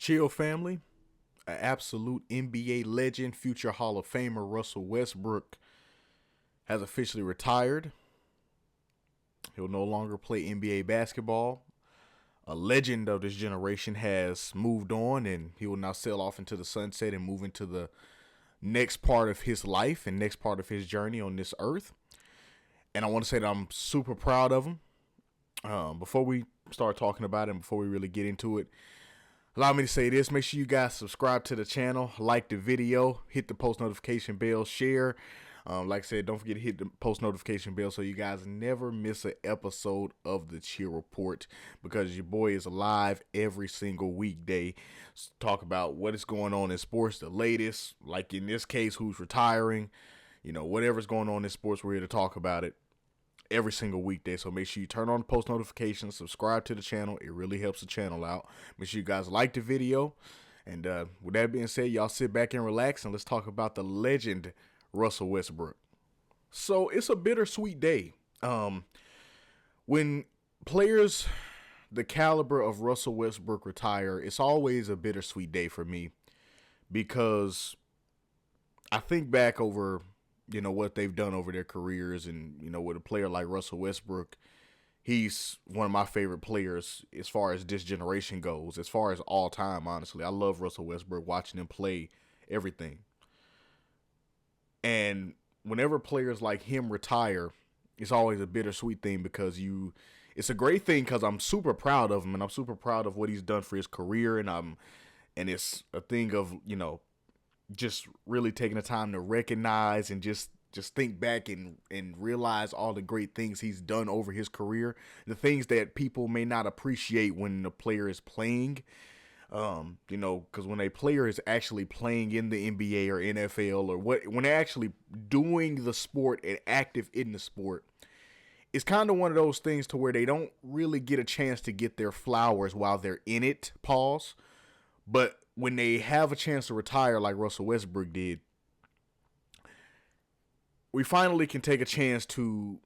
Chill family, an absolute NBA legend, future Hall of Famer Russell Westbrook has officially retired. He'll no longer play NBA basketball. A legend of this generation has moved on, and he will now sail off into the sunset and move into the next part of his life and next part of his journey on this earth. And I want to say that I'm super proud of him. Before we start talking about it and before we really get into it, allow me to say this. Make sure you guys subscribe to the channel, like the video, hit the post notification bell, share. Like I said, don't forget to hit the post notification bell so you guys never miss an episode of the Chill Report, because your boy is live every single weekday. Talk about what is going on in sports, the latest, like in this case, who's retiring, whatever's going on in sports, we're here to talk about it every single weekday. So make sure you turn on the post notifications, subscribe to the channel. It really helps the channel out. Make sure you guys like the video. And with that being said, y'all sit back and relax, and let's talk about the legend Russell Westbrook. So it's a bittersweet day. When players the caliber of Russell Westbrook retire, it's always a bittersweet day for me, because I think back over what they've done over their careers, and with a player like Russell Westbrook, he's one of my favorite players as far as this generation goes, as far as all time. Honestly, I love Russell Westbrook, watching him play, everything. And whenever players like him retire, it's always a bittersweet thing, because it's a great thing because I'm super proud of him, and I'm super proud of what he's done for his career, and it's a thing of just really taking the time to recognize and just think back and realize all the great things he's done over his career, the things that people may not appreciate when the player is playing. Because when a player is actually playing in the NBA or NFL, or when they're actually doing the sport and active in the sport, it's kind of one of those things to where they don't really get a chance to get their flowers while they're in it. Pause. But when they have a chance to retire, like Russell Westbrook did, we finally can take a chance to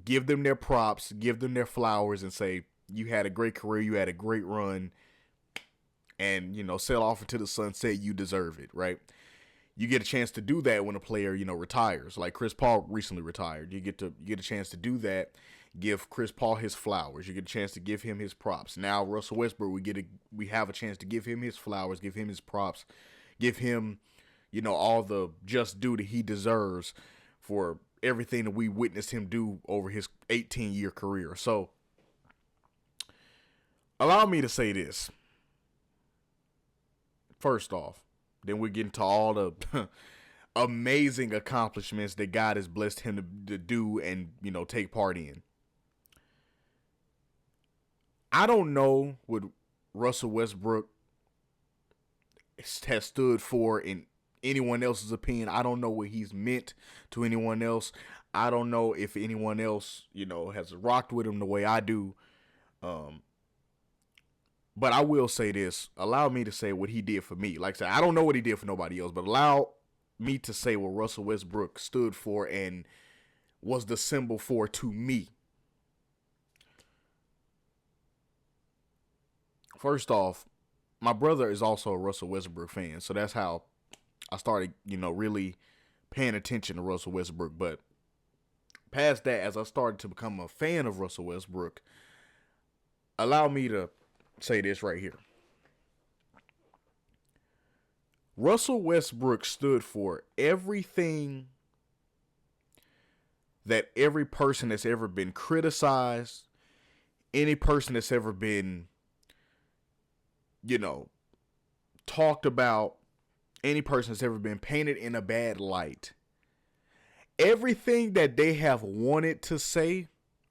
give them their props, give them their flowers, and say, you had a great career, you had a great run, and, sail off into the sunset. You deserve it, right? You get a chance to do that when a player, retires. Like Chris Paul recently retired. You get a chance to do that. Give Chris Paul his flowers. You get a chance to give him his props. Now Russell Westbrook, we have a chance to give him his flowers, give him his props, give him, all the just due that he deserves for everything that we witnessed him do over his 18-year career. So, allow me to say this. First off, then we get into all the amazing accomplishments that God has blessed him to do and, take part in. I don't know what Russell Westbrook has stood for in anyone else's opinion. I don't know what he's meant to anyone else. I don't know if anyone else, has rocked with him the way I do. But I will say this. Allow me to say what he did for me. Like I said, I don't know what he did for nobody else, but allow me to say what Russell Westbrook stood for and was the symbol for to me. First off, my brother is also a Russell Westbrook fan, so that's how I started, really paying attention to Russell Westbrook. But past that, as I started to become a fan of Russell Westbrook, allow me to say this right here. Russell Westbrook stood for everything that every person that's ever been criticized, any person that's ever been, talked about, any person that's ever been painted in a bad light. Everything that they have wanted to say,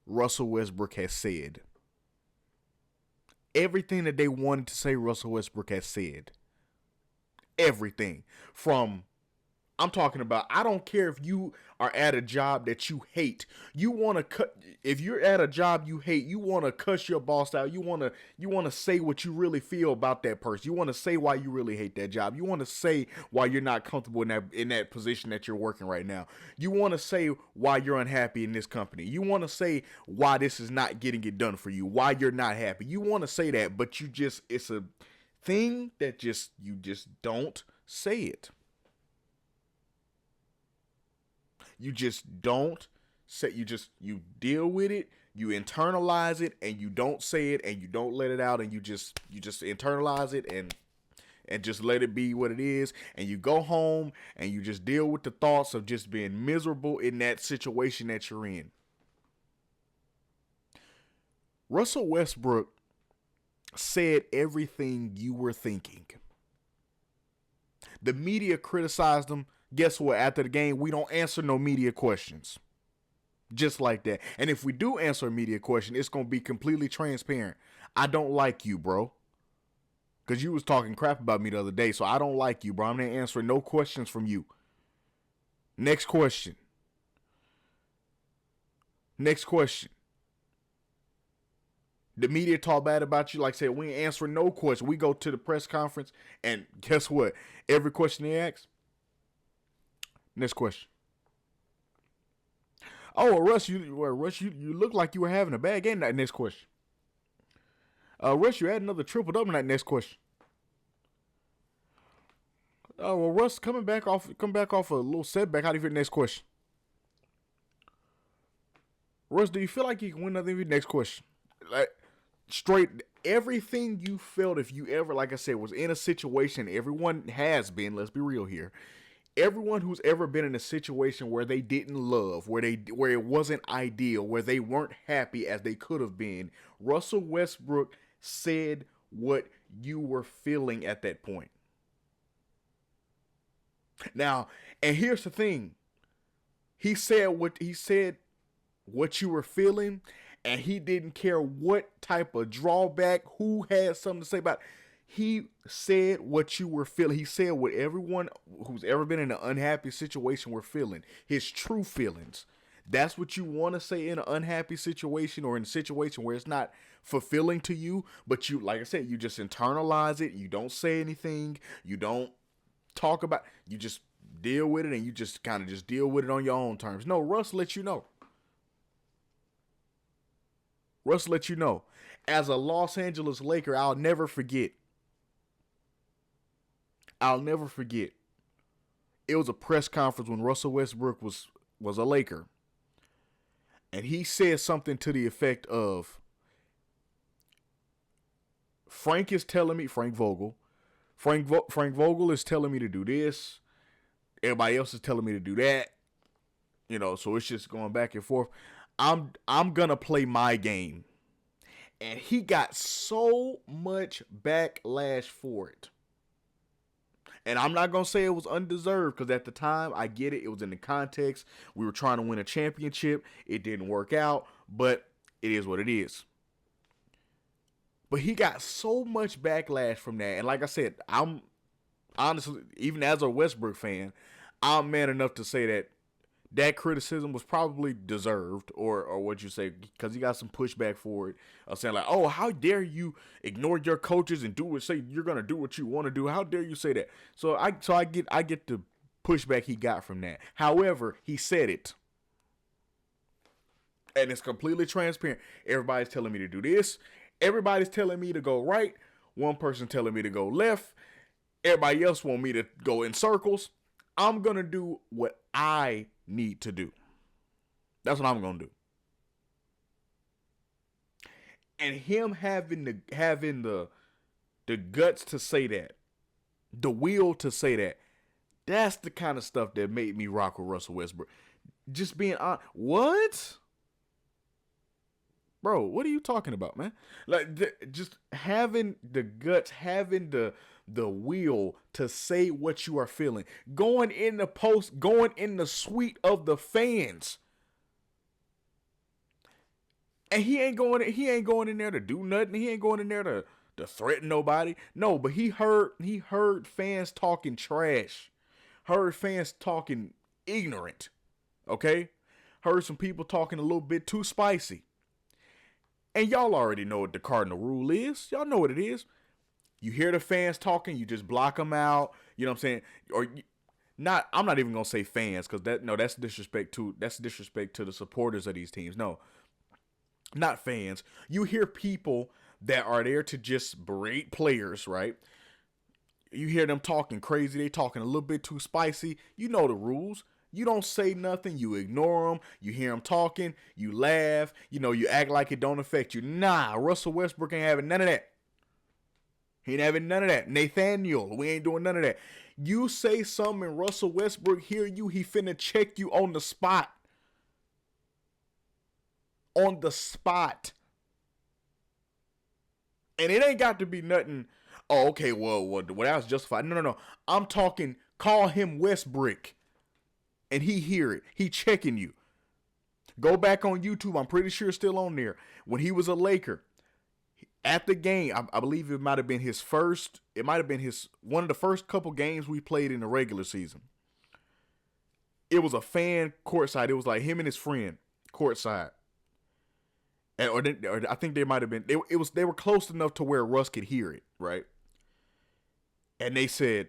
Russell Westbrook has said. Everything that they wanted to say, Russell Westbrook has said. Everything. I'm talking about, I don't care if you are at a job that you hate. You want to cut, if you're at a job you hate, you want to cuss your boss out. You want to say what you really feel about that person. You want to say why you really hate that job. You want to say why you're not comfortable in that position that you're working right now. You want to say why you're unhappy in this company. You want to say why this is not getting it done for you, why you're not happy. You want to say that, but it's a thing that you just don't say it. You just don't say, you deal with it, you internalize it, and you don't say it, and you don't let it out, and you just internalize it and just let it be what it is, and you go home and you just deal with the thoughts of just being miserable in that situation that you're in. Russell Westbrook said everything you were thinking. The media criticized him. Guess what? After the game, we don't answer no media questions. Just like that. And if we do answer a media question, it's going to be completely transparent. I don't like you, bro. Because you was talking crap about me the other day, so I don't like you, bro. I'm not answering no questions from you. Next question. Next question. The media talk bad about you, like I said, we ain't answering no question. We go to the press conference, and guess what? Every question they ask. Next question. Oh, Russ, you look like you were having a bad game. That next question. Russ, you had another triple double. That next question. Oh, well, Russ, come back off a little setback. How do you feel? Next question. Russ, do you feel like you can win another MVP? Next question. Like, straight, everything you felt, if you ever, like I said, was in a situation, everyone has been, let's be real here. Everyone who's ever been in a situation where they didn't love, where it wasn't ideal, where they weren't happy as they could have been, Russell Westbrook said what you were feeling at that point. Now, and here's the thing. He said what you were feeling, and he didn't care what type of drawback, who had something to say about it. He said what you were feeling. He said what everyone who's ever been in an unhappy situation were feeling. His true feelings. That's what you want to say in an unhappy situation, or in a situation where it's not fulfilling to you, but you, like I said, you just internalize it. You don't say anything. You don't talk about, you just deal with it, and you just kind of just deal with it on your own terms. No, Russ let you know. Russ let you know. As a Los Angeles Laker, I'll never forget. It was a press conference when Russell Westbrook was a Laker. And he said something to the effect of, Frank Vogel is telling me to do this. Everybody else is telling me to do that. You know, so it's just going back and forth. I'm gonna play my game. And he got so much backlash for it. And I'm not going to say it was undeserved, because at the time, I get it. It was in the context. We were trying to win a championship. It didn't work out, but it is what it is. But he got so much backlash from that. And like I said, I'm honestly, even as a Westbrook fan, I'm man enough to say that criticism was probably deserved, or what you say, because he got some pushback for it, saying like, oh, how dare you ignore your coaches and say you're gonna do what you want to do? How dare you say that? So I get the pushback he got from that. However, he said it, and it's completely transparent. Everybody's telling me to do this. Everybody's telling me to go right. One person telling me to go left. Everybody else want me to go in circles. I'm gonna do what I need to do. That's what I'm gonna do. And him having the guts to say that, the will to say that, that's the kind of stuff that made me rock with Russell Westbrook. Just being honest. What? Bro, what are you talking about, man? Like, just having the guts, having the will to say what you are feeling. Going in the suite of the fans. And he ain't going in there to do nothing. He ain't going in there to threaten nobody. No, but he heard fans talking trash. Heard fans talking ignorant. Okay? Heard some people talking a little bit too spicy. And y'all already know what the cardinal rule is. Y'all know what it is. You hear the fans talking, you just block them out. You know what I'm saying? I'm not even gonna say fans, because that's disrespect to the supporters of these teams. No, not fans. You hear people that are there to just berate players, right? You hear them talking crazy. They talking a little bit too spicy. You know the rules. You don't say nothing. You ignore them. You hear them talking. You laugh. You act like it don't affect you. Nah, Russell Westbrook ain't having none of that. He ain't having none of that. Nathaniel, we ain't doing none of that. You say something and Russell Westbrook hear you, he finna check you on the spot. On the spot. And it ain't got to be nothing, oh, okay, well, that was justified. No. I'm talking, call him Westbrook. And he hear it. He checking you. Go back on YouTube. I'm pretty sure it's still on there. When he was a Laker, at the game, I believe it might have been his first. It might have been one of the first couple games we played in the regular season. It was a fan courtside. It was like him and his friend courtside, or I think they might have been. They were close enough to where Russ could hear it, right? And they said,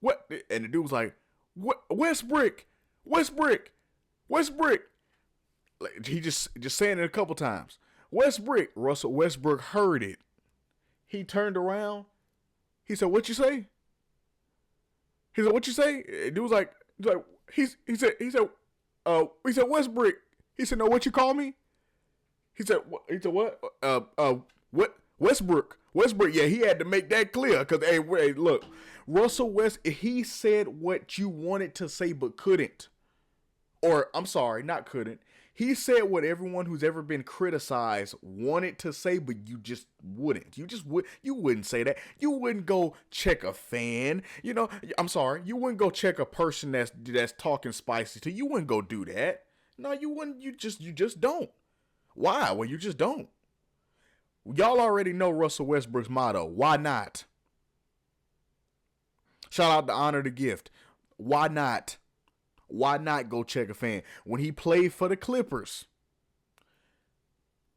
"What?" And the dude was like, "What? Westbrook. Like, he just saying it a couple times. Westbrook. Russell Westbrook heard it. He turned around. He said, "What you say?" He said, "What you say?" Dude was like, he said, "Westbrook." He said, "No, what you call me?" He said, "What? What? Westbrook. Yeah, he had to make that clear because hey, look, Russell West. He said what you wanted to say but couldn't, or I'm sorry, not couldn't. He said what everyone who's ever been criticized wanted to say, but you just wouldn't. You wouldn't say that. You wouldn't go check a fan. I'm sorry. You wouldn't go check a person that's talking spicy to you. You wouldn't go do that. No, you wouldn't. You just don't. Why? Well, you just don't. Y'all already know Russell Westbrook's motto. Why not? Shout out to Honor the Gift. Why not? Why not go check a fan? When he played for the Clippers,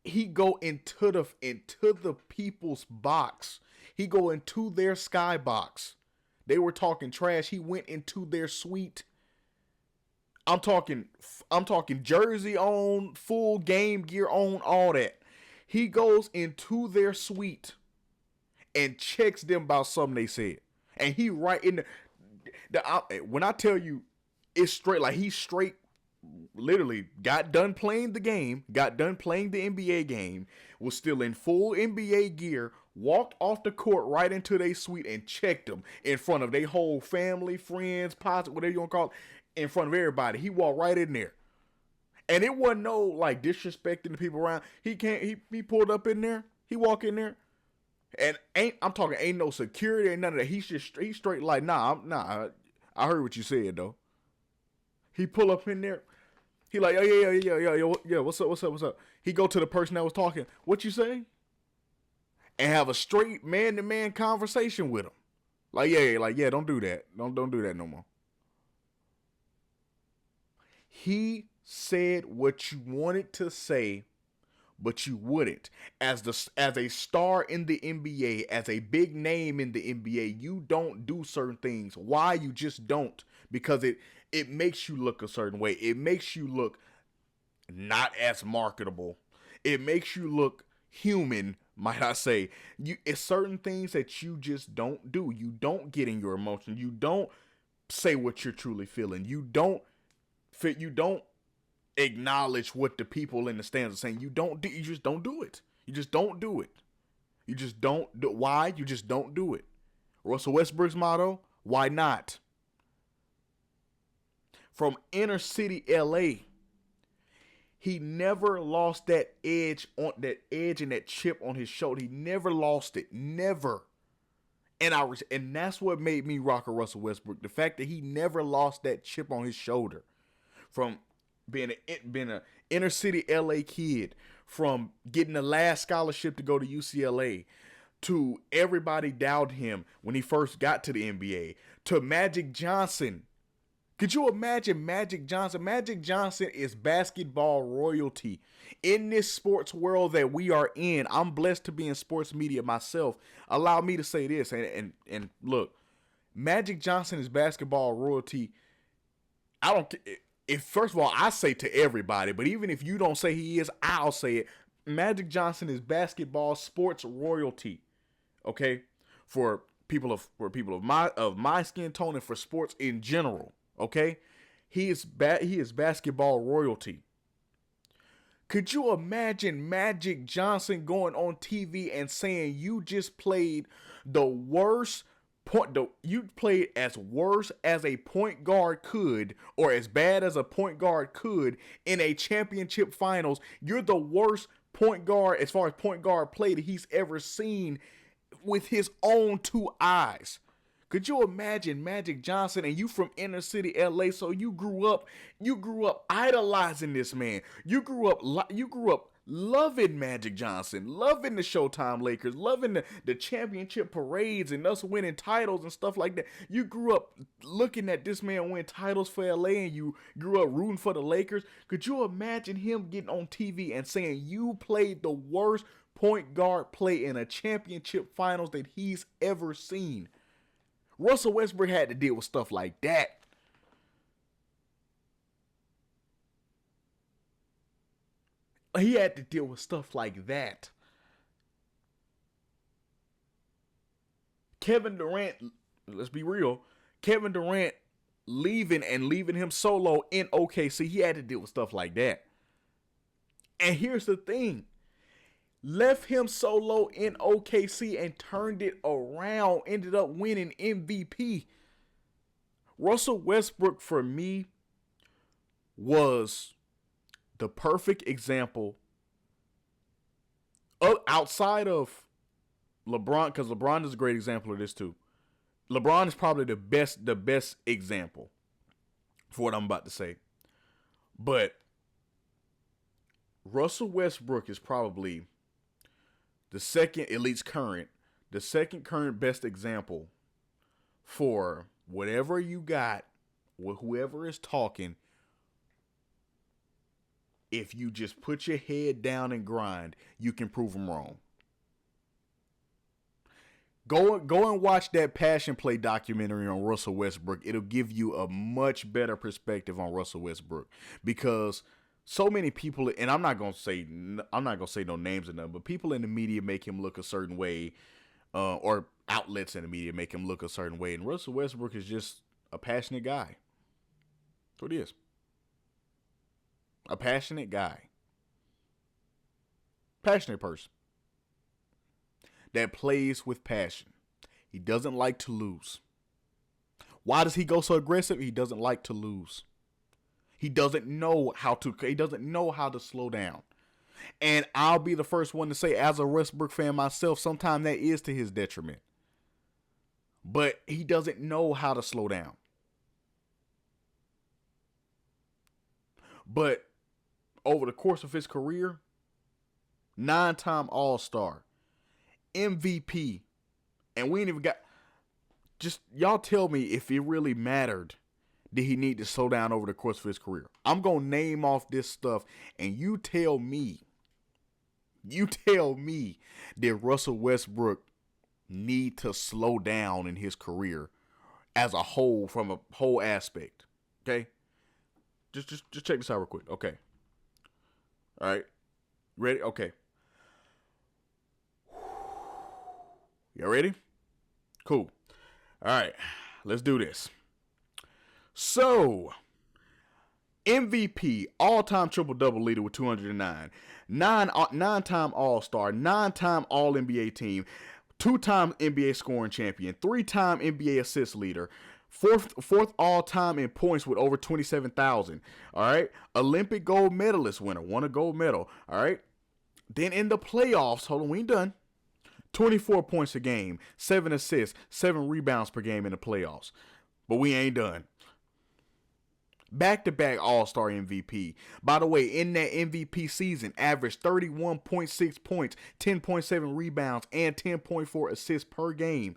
he go into the people's box. He go into their skybox. They were talking trash. He went into their suite. I'm talking jersey on, full game gear on, all that. He goes into their suite and checks them about something they said. And he right in when I tell you, it's straight, like he straight literally got done playing the game, got done playing the NBA game, was still in full NBA gear, walked off the court right into their suite and checked them in front of their whole family, friends, posse, whatever you want to call it, in front of everybody. He walked right in there. And it wasn't no like disrespecting the people around. He pulled up in there, he walked in there, and ain't no security, ain't none of that. He's straight like, nah, I heard what you said though. He pull up in there. He like, yeah, what's up? He go to the person that was talking. What you say? And have a straight man-to-man conversation with him. Like, yeah, don't do that. Don't do that no more. He said what you wanted to say, but you wouldn't. As a star in the NBA, as a big name in the NBA, you don't do certain things. Why? You just don't. Because it makes you look a certain way. It makes you look not as marketable. It makes you look human, might I say. It's certain things that you just don't do. You don't get in your emotions. You don't say what you're truly feeling. You don't acknowledge what the people in the stands are saying. You just don't do it. You just don't do it. You just don't do. Why? You just don't do it. Russell Westbrook's motto: why not? From inner city LA, he never lost that edge and that chip on his shoulder. He never lost it. Never. And that's what made me rock a Russell Westbrook. The fact that he never lost that chip on his shoulder. From being an inner city LA kid, from getting the last scholarship to go to UCLA, to everybody doubted him when he first got to the NBA, to Magic Johnson. Could you imagine Magic Johnson? Magic Johnson is basketball royalty. In this sports world that we are in, I'm blessed to be in sports media myself. Allow me to say this, and look, Magic Johnson is basketball royalty. First of all, I say to everybody, but even if you don't say he is, I'll say it. Magic Johnson is basketball sports royalty. Okay? For people of my skin tone and for sports in general. Okay, he is basketball royalty. Could you imagine Magic Johnson going on TV and saying you just played the worst you played as worse as a point guard could, or as bad as a point guard could in a championship finals? You're the worst point guard as far as point guard play that he's ever seen with his own two eyes. Could you imagine Magic Johnson, and you from inner city LA, so you grew up idolizing this man. You grew up loving Magic Johnson, loving the Showtime Lakers, loving the championship parades and us winning titles and stuff like that. You grew up looking at this man win titles for LA, and you grew up rooting for the Lakers. Could you imagine him getting on TV and saying you played the worst point guard play in a championship finals that he's ever seen? Russell Westbrook had to deal with stuff like that. He had to deal with stuff like that. Kevin Durant, let's be real, Kevin Durant leaving him solo in OKC, he had to deal with stuff like that. And here's the thing. Left him solo in OKC and turned it around, ended up winning MVP. Russell Westbrook, for me, was the perfect example outside of LeBron, because LeBron is a great example of this too. LeBron is probably the best example for what I'm about to say. But Russell Westbrook is probably the second, at least current, the second current best example for whatever you got, whoever is talking, if you just put your head down and grind, you can prove them wrong. Go and watch that Passion Play documentary on Russell Westbrook. It'll give you a much better perspective on Russell Westbrook, because so many people, and I'm not gonna say no names of them, but people in the media make him look a certain way, or outlets in the media make him look a certain way. And Russell Westbrook is just a passionate guy. That's what he is. A passionate guy. Passionate person that plays with passion. He doesn't like to lose. Why does he go so aggressive? He doesn't like to lose. He doesn't know how to slow down. And I'll be the first one to say, as a Westbrook fan myself, sometimes that is to his detriment. But he doesn't know how to slow down. But over the course of his career, 9-time All-Star, MVP, and we ain't even got, just y'all tell me if it really mattered. Did he need to slow down over the course of his career? I'm going to name off this stuff, and you tell me, did Russell Westbrook need to slow down in his career as a whole, from a whole aspect? Okay? Just check this out real quick. Okay. All right. Ready? Okay. Y'all ready? Cool. All right. Let's do this. So, MVP, all-time triple-double leader with 209, nine-time All-Star, 9-time All-NBA team, 2-time NBA scoring champion, 3-time NBA assist leader, fourth all-time in points with over 27,000. All right, Olympic gold medalist winner, won a gold medal. All right, then in the playoffs, hold on, we ain't done. 24 points a game, 7 assists, 7 rebounds per game in the playoffs. But we ain't done. Back-to-back All-Star MVP. By the way, in that MVP season, averaged 31.6 points, 10.7 rebounds, and 10.4 assists per game.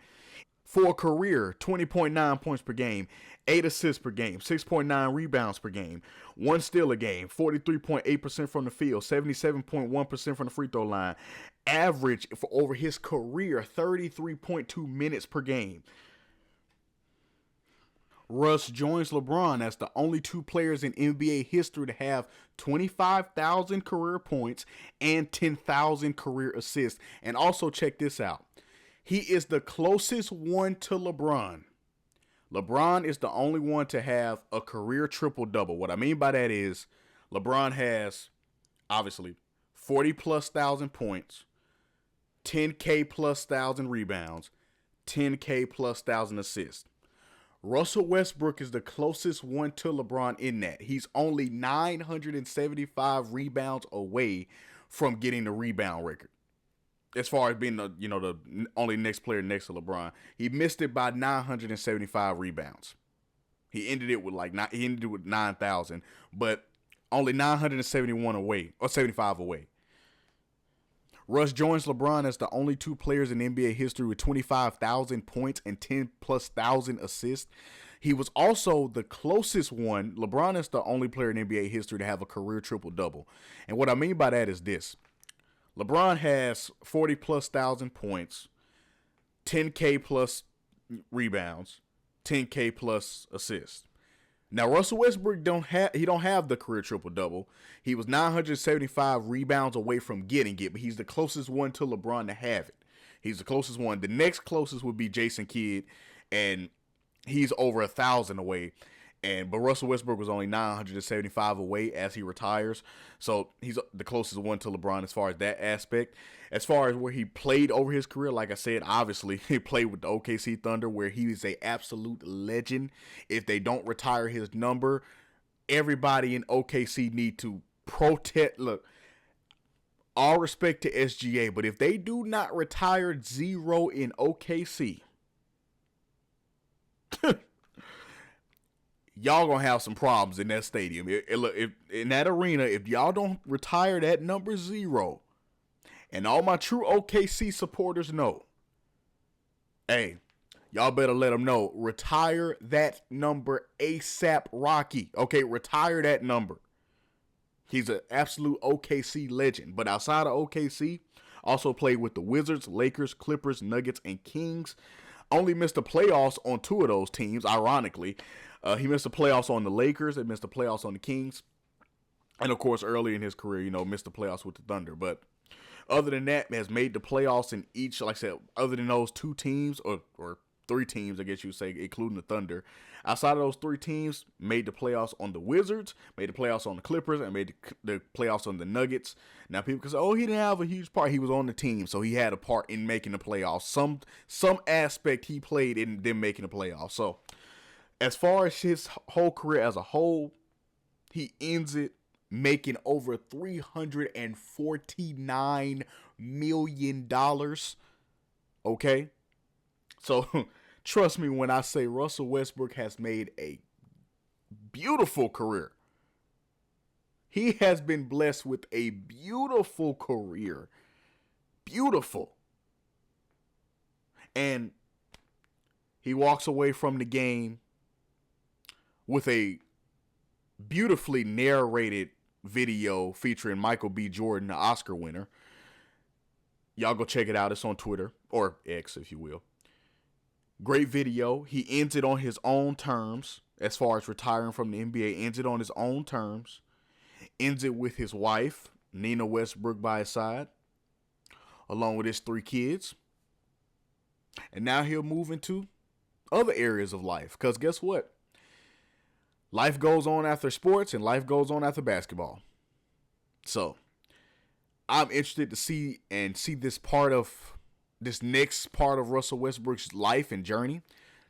For a career, 20.9 points per game, 8 assists per game, 6.9 rebounds per game, 1 steal a game, 43.8% from the field, 77.1% from the free throw line. Average for over his career, 33.2 minutes per game. Russ joins LeBron as the only 2 players in NBA history to have 25,000 career points and 10,000 career assists. And also check this out. He is the closest one to LeBron. LeBron is the only one to have a career triple double. What I mean by that is LeBron has obviously 40 plus thousand points, 10K plus thousand rebounds, 10K plus thousand assists. Russell Westbrook is the closest one to LeBron in that. He's only 975 rebounds away from getting the rebound record. As far as being the only next player next to LeBron. He missed it by 975 rebounds. He ended it with 9,000, but only 971 away or 75 away. Russ joins LeBron as the only two players in NBA history with 25,000 points and 10 plus thousand assists. He was also the closest one. LeBron is the only player in NBA history to have a career triple-double. And what I mean by that is this. LeBron has 40 plus thousand points, 10K plus rebounds, 10K plus assists. Now Russell Westbrook don't have the career triple double. He was 975 rebounds away from getting it, but he's the closest one to LeBron to have it. He's the closest one. The next closest would be Jason Kidd, and he's over 1,000 away. But Russell Westbrook was only 975 away as he retires. So he's the closest one to LeBron as far as that aspect. As far as where he played over his career, like I said, obviously he played with the OKC Thunder where he is an absolute legend. If they don't retire his number, everybody in OKC need to protest. Look, all respect to SGA, but if they do not retire zero in OKC, y'all gonna have some problems in that stadium. If in that arena, if y'all don't retire that number 0, and all my true OKC supporters know, hey, y'all better let them know. Retire that number ASAP, Rocky. Okay, retire that number. He's an absolute OKC legend. But outside of OKC, also played with the Wizards, Lakers, Clippers, Nuggets, and Kings. Only missed the playoffs on 2 of those teams, ironically. He missed the playoffs on the Lakers and missed the playoffs on the Kings. And, of course, early in his career, missed the playoffs with the Thunder. But other than that, has made the playoffs in each, like I said, other than those 2 teams, or 3 teams, I guess you would say, including the Thunder. Outside of those 3 teams, made the playoffs on the Wizards, made the playoffs on the Clippers, and made the playoffs on the Nuggets. Now, people can say, oh, he didn't have a huge part. He was on the team, so he had a part in making the playoffs. Some aspect he played in them making the playoffs. So, as far as his whole career as a whole, he ends it making over $349 million. Okay? So, trust me when I say Russell Westbrook has made a beautiful career. He has been blessed with a beautiful career. Beautiful. And he walks away from the game with a beautifully narrated video featuring Michael B. Jordan, the Oscar winner. Y'all go check it out. It's on Twitter, or X, if you will. Great video. He ends it on his own terms as far as retiring from the NBA. Ends it on his own terms. Ends it with his wife, Nina Westbrook, by his side, along with his 3 kids. And now he'll move into other areas of life. Because guess what? Life goes on after sports and life goes on after basketball. So, I'm interested to see this next part of Russell Westbrook's life and journey,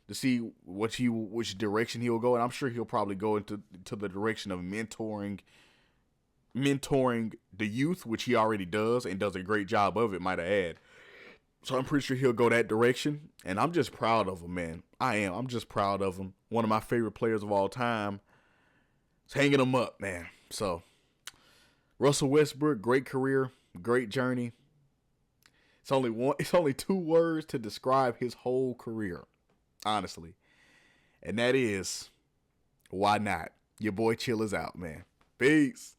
to see which direction he'll go. And I'm sure he'll probably go into the direction of mentoring the youth, which he already does and does a great job of it, might I add. So I'm pretty sure he'll go that direction. And I'm just proud of him, man. I am. I'm just proud of him. One of my favorite players of all time. It's hanging him up, man. So, Russell Westbrook, great career, great journey. It's only 2 words to describe his whole career, honestly. And that is, why not? Your boy Chill is out, man. Peace.